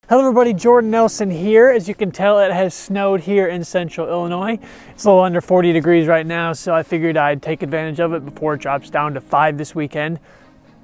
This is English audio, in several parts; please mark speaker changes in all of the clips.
Speaker 1: Hello everybody, Jordan Nelson here. As you can tell, it has snowed here in central Illinois. It's a little under 40 degrees right now, so I figured I'd take advantage of it before it drops down to 5 this weekend.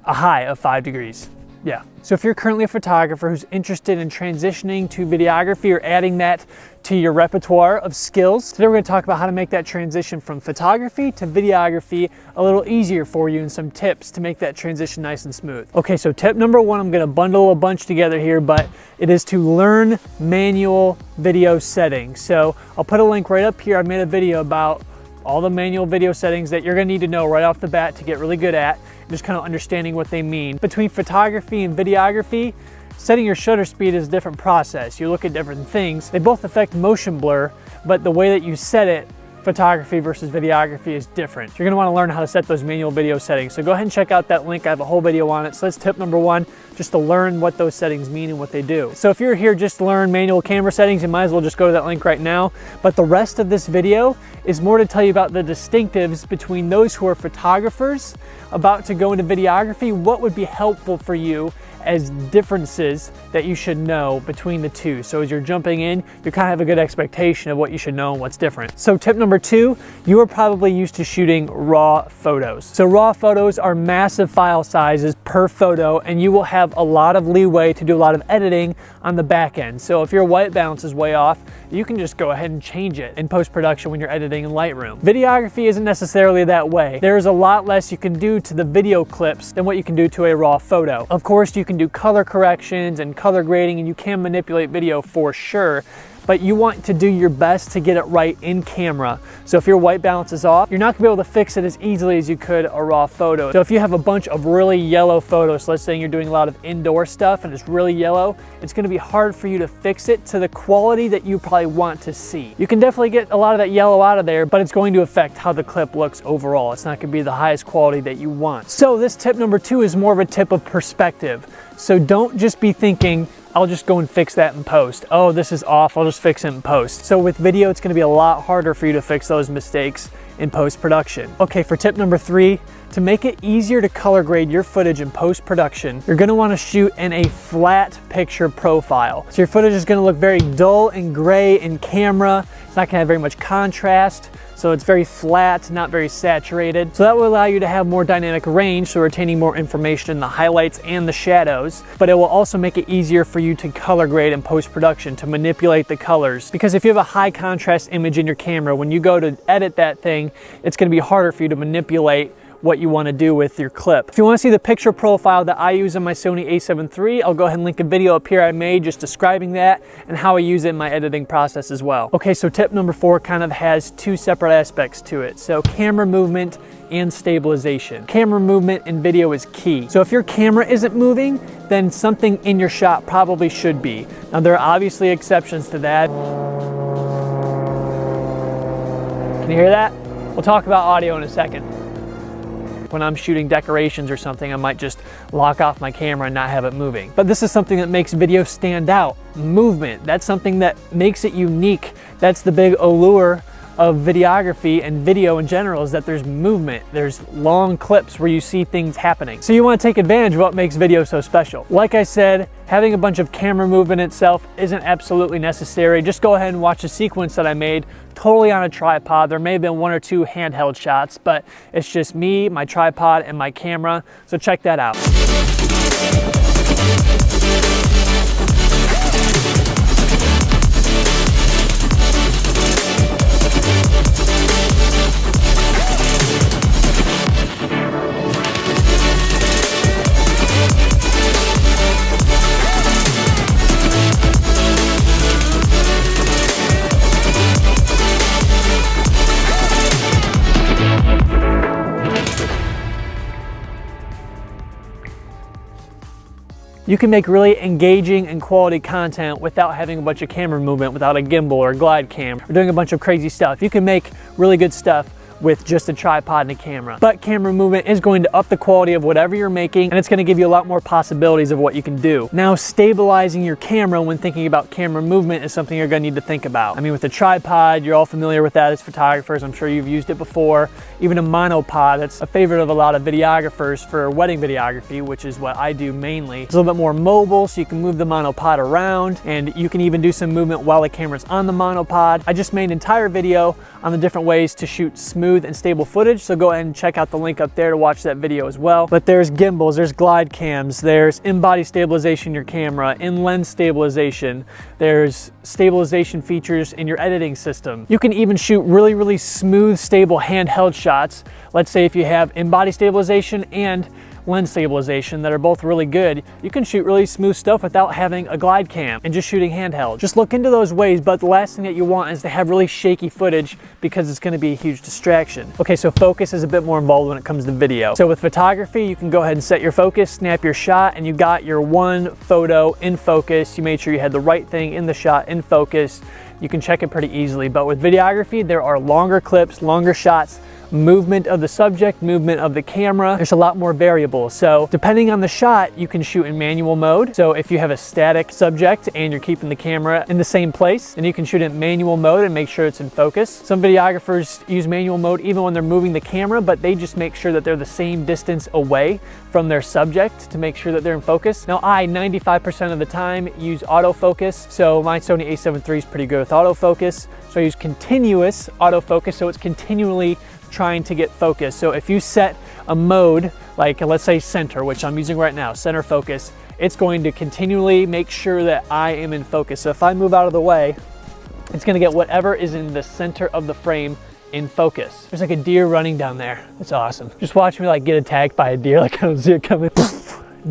Speaker 1: A high of 5 degrees. Yeah. So if you're currently a photographer who's interested in transitioning to videography or adding that to your repertoire of skills, today we're going to talk about how to make that transition from photography to videography a little easier for you and some tips to make that transition nice and smooth. Okay, so tip number one, I'm going to bundle a bunch together here, but it is to learn manual video settings. So I'll put a link right up here. I made a video about all the manual video settings that you're going to need to know right off the bat to get really good at, just kind of understanding what they mean. Between photography and videography, setting your shutter speed is a different process. You look at different things. They both affect motion blur, but the way that you set it, photography versus videography, is different. You're going to want to learn how to set those manual video settings. So go ahead and check out that link. I have a whole video on it. So that's tip number one, just to learn what those settings mean and what they do. So if you're here just to learn manual camera settings, you might as well just go to that link right now. But the rest of this video is more to tell you about the distinctives between those who are photographers about to go into videography, what would be helpful for you as differences that you should know between the two. So as you're jumping in, you kind of have a good expectation of what you should know and what's different. So tip number two, you are probably used to shooting raw photos. So raw photos are massive file sizes per photo, and you will have a lot of leeway to do a lot of editing on the back end. So if your white balance is way off, you can just go ahead and change it in post-production when you're editing in Lightroom. Videography isn't necessarily that way. There's a lot less you can do to the video clips than what you can do to a raw photo. Of course, you can do color corrections and color grading, and you can manipulate video for sure, but you want to do your best to get it right in camera. So if your white balance is off, you're not gonna be able to fix it as easily as you could a raw photo. So if you have a bunch of really yellow photos, let's say you're doing a lot of indoor stuff and it's really yellow, it's gonna be hard for you to fix it to the quality that you probably want to see. You can definitely get a lot of that yellow out of there, but it's going to affect how the clip looks overall. It's not gonna be the highest quality that you want. So this tip number two is more of a tip of perspective. So don't just be thinking, I'll just go and fix that in post. Oh, this is off, I'll just fix it in post. So with video, it's gonna be a lot harder for you to fix those mistakes in post-production. Okay, for tip number three, to make it easier to color grade your footage in post-production, you're gonna wanna shoot in a flat picture profile. So your footage is gonna look very dull and gray in camera. It's not gonna have very much contrast. So it's very flat, not very saturated. So that will allow you to have more dynamic range, so retaining more information in the highlights and the shadows, but it will also make it easier for you to color grade in post-production, to manipulate the colors. Because if you have a high contrast image in your camera, when you go to edit that thing, it's gonna be harder for you to manipulate what you want to do with your clip. If you want to see the picture profile that I use on my Sony a7 III, I'll go ahead and link a video up here I made just describing that and how I use it in my editing process as well. Okay, so tip number four kind of has two separate aspects to it. So camera movement and stabilization. Camera movement in video is key. So if your camera isn't moving, then something in your shot probably should be. Now there are obviously exceptions to that. Can you hear that? We'll talk about audio in a second. When I'm shooting decorations or something, I might just lock off my camera and not have it moving. But this is something that makes video stand out. Movement, that's something that makes it unique. That's the big allure of videography and video in general, is that there's movement. There's long clips where you see things happening. So you want to take advantage of what makes video so special. Like I said, having a bunch of camera movement itself isn't absolutely necessary. Just go ahead and watch a sequence that I made totally on a tripod. There may have been one or two handheld shots, but it's just me, my tripod, and my camera. So check that out. You can make really engaging and quality content without having a bunch of camera movement, without a gimbal or a glide cam, or doing a bunch of crazy stuff. You can make really good stuff with just a tripod and a camera. But camera movement is going to up the quality of whatever you're making, and it's going to give you a lot more possibilities of what you can do. Now, stabilizing your camera when thinking about camera movement is something you're going to need to think about. I mean, with a tripod, you're all familiar with that as photographers. I'm sure you've used it before. Even a monopod, that's a favorite of a lot of videographers for wedding videography, which is what I do mainly. It's a little bit more mobile, so you can move the monopod around, and you can even do some movement while the camera's on the monopod. I just made an entire video on the different ways to shoot smooth and stable footage, so go ahead and check out the link up there to watch that video as well. But there's gimbals, there's glide cams, there's in-body stabilization in your camera, in-lens stabilization, there's stabilization features in your editing system. You can even shoot really, really smooth, stable handheld shots. Let's say if you have in-body stabilization and lens stabilization that are both really good, you can shoot really smooth stuff without having a glide cam and just shooting handheld. Just look into those ways, but the last thing that you want is to have really shaky footage because it's going to be a huge distraction. Okay, so focus is a bit more involved when it comes to video. So with photography, you can go ahead and set your focus, snap your shot, and you got your one photo in focus. You made sure you had the right thing in the shot in focus. You can check it pretty easily. But with videography, there are longer clips, longer shots, movement of the subject, movement of the camera. There's a lot more variables. So depending on the shot, you can shoot in manual mode. So if you have a static subject and you're keeping the camera in the same place, then you can shoot in manual mode and make sure it's in focus. Some videographers use manual mode even when they're moving the camera, but they just make sure that they're the same distance away from their subject to make sure that they're in focus. Now, I 95% of the time use autofocus. So my Sony a7 III is pretty good with autofocus. So I use continuous autofocus, so it's continually trying to get focus. So if you set a mode, like let's say center, which I'm using right now, center focus, it's going to continually make sure that I am in focus. So if I move out of the way, it's gonna get whatever is in the center of the frame in focus. There's like a deer running down there. It's awesome. Just watch me like get attacked by a deer, like I don't see it coming.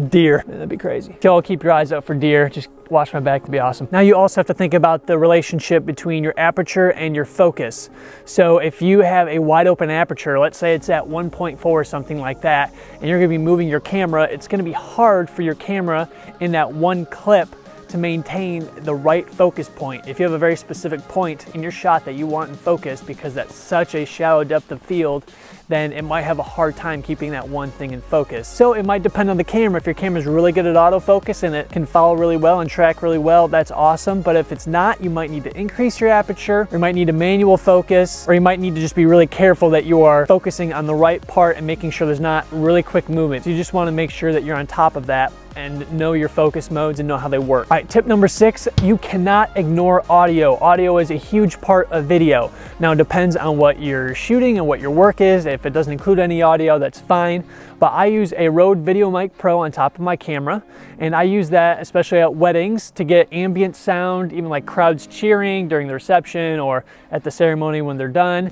Speaker 1: Deer, that'd be crazy. So keep your eyes out for deer. Just watch my back, to be awesome. Now you also have to think about the relationship between your aperture and your focus. So if you have a wide open aperture, let's say it's at 1.4 or something like that, and you're gonna be moving your camera, it's gonna be hard for your camera in that one clip to maintain the right focus point. If you have a very specific point in your shot that you want in focus because that's such a shallow depth of field, then it might have a hard time keeping that one thing in focus. So it might depend on the camera. If your camera's really good at autofocus and it can follow really well and track really well, that's awesome. But if it's not, you might need to increase your aperture, or you might need a manual focus, or you might need to just be really careful that you are focusing on the right part and making sure there's not really quick movement. So you just want to make sure that you're on top of that and know your focus modes and know how they work. All right, tip number 6, you cannot ignore audio. Audio is a huge part of video. Now it depends on what you're shooting and what your work is. If it doesn't include any audio, that's fine. But I use a Rode VideoMic Pro on top of my camera, and I use that especially at weddings to get ambient sound, even like crowds cheering during the reception or at the ceremony when they're done.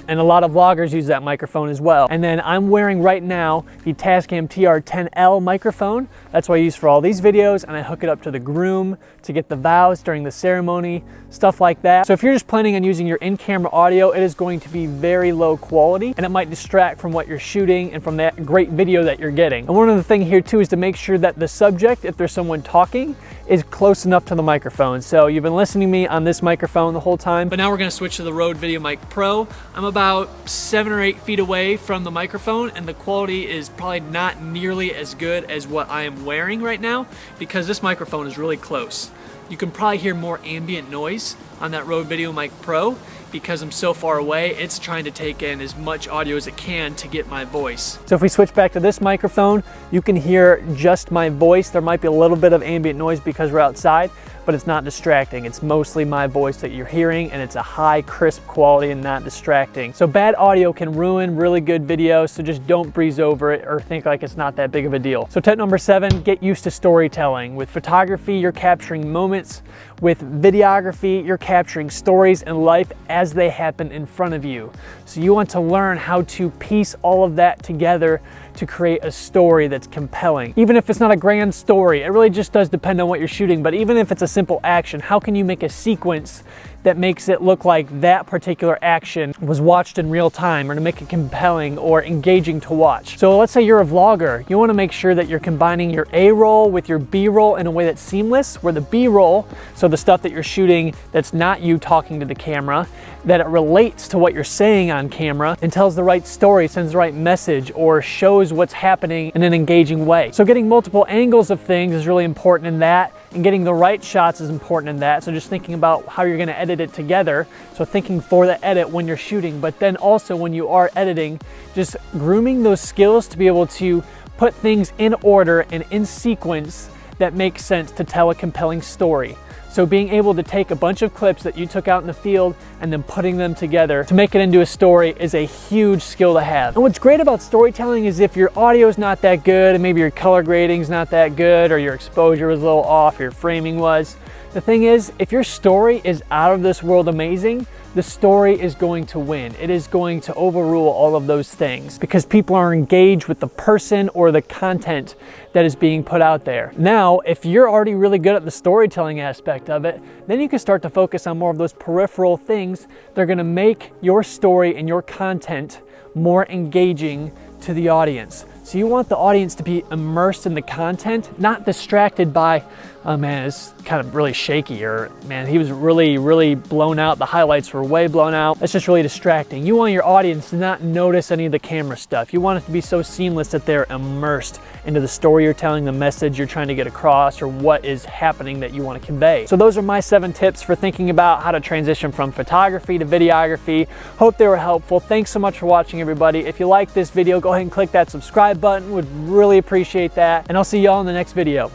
Speaker 1: And a lot of vloggers use that microphone as well. And then I'm wearing right now the Tascam TR10L microphone. That's what I use for all these videos, and I hook it up to the groom to get the vows during the ceremony, stuff like that. So if you're just planning on using your in-camera audio, it is going to be very low quality, and it might distract from what you're shooting and from that great video that you're getting. And one other thing here too is to make sure that the subject, if there's someone talking, is close enough to the microphone. So you've been listening to me on this microphone the whole time, but now we're gonna switch to the Rode VideoMic Pro. I'm about 7 or 8 feet away from the microphone, and the quality is probably not nearly as good as what I am wearing right now because this microphone is really close. You can probably hear more ambient noise on that Rode VideoMic Pro because I'm so far away. It's trying to take in as much audio as it can to get my voice. So if we switch back to this microphone, you can hear just my voice. There might be a little bit of ambient noise because we're outside, but it's not distracting. It's mostly my voice that you're hearing, and it's a high, crisp quality and not distracting. So bad audio can ruin really good video, so just don't breeze over it or think like it's not that big of a deal. So tip number 7, get used to storytelling. With photography, you're capturing moments. With videography, you're capturing stories in life as they happen in front of you. So you want to learn how to piece all of that together to create a story that's compelling. Even if it's not a grand story, it really just does depend on what you're shooting, but even if it's a simple action, how can you make a sequence that makes it look like that particular action was watched in real time, or to make it compelling or engaging to watch. So let's say you're a vlogger. You want to make sure that you're combining your A-roll with your B-roll in a way that's seamless, where the B-roll, so the stuff that you're shooting that's not you talking to the camera, that it relates to what you're saying on camera and tells the right story, sends the right message, or shows what's happening in an engaging way. So getting multiple angles of things is really important in that, and getting the right shots is important in that. So just thinking about how you're gonna edit it together. So thinking for the edit when you're shooting, but then also when you are editing, just grooming those skills to be able to put things in order and in sequence that makes sense to tell a compelling story. So being able to take a bunch of clips that you took out in the field and then putting them together to make it into a story is a huge skill to have. And what's great about storytelling is if your audio is not that good, and maybe your color grading is not that good, or your exposure was a little off, your framing was, the thing is, if your story is out of this world amazing, the story is going to win. It is going to overrule all of those things because people are engaged with the person or the content that is being put out there. Now, if you're already really good at the storytelling aspect of it, then you can start to focus on more of those peripheral things that are gonna make your story and your content more engaging to the audience. So you want the audience to be immersed in the content, not distracted by, oh man, it's kind of really shaky, or man, he was really blown out. The highlights were way blown out. That's just really distracting. You want your audience to not notice any of the camera stuff. You want it to be so seamless that they're immersed into the story you're telling, the message you're trying to get across, or what is happening that you want to convey. So those are my 7 tips for thinking about how to transition from photography to videography. Hope they were helpful. Thanks so much for watching, everybody. If you like this video, go ahead and click that subscribe button. Would really appreciate that. And I'll see y'all in the next video.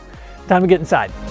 Speaker 1: Time to get inside.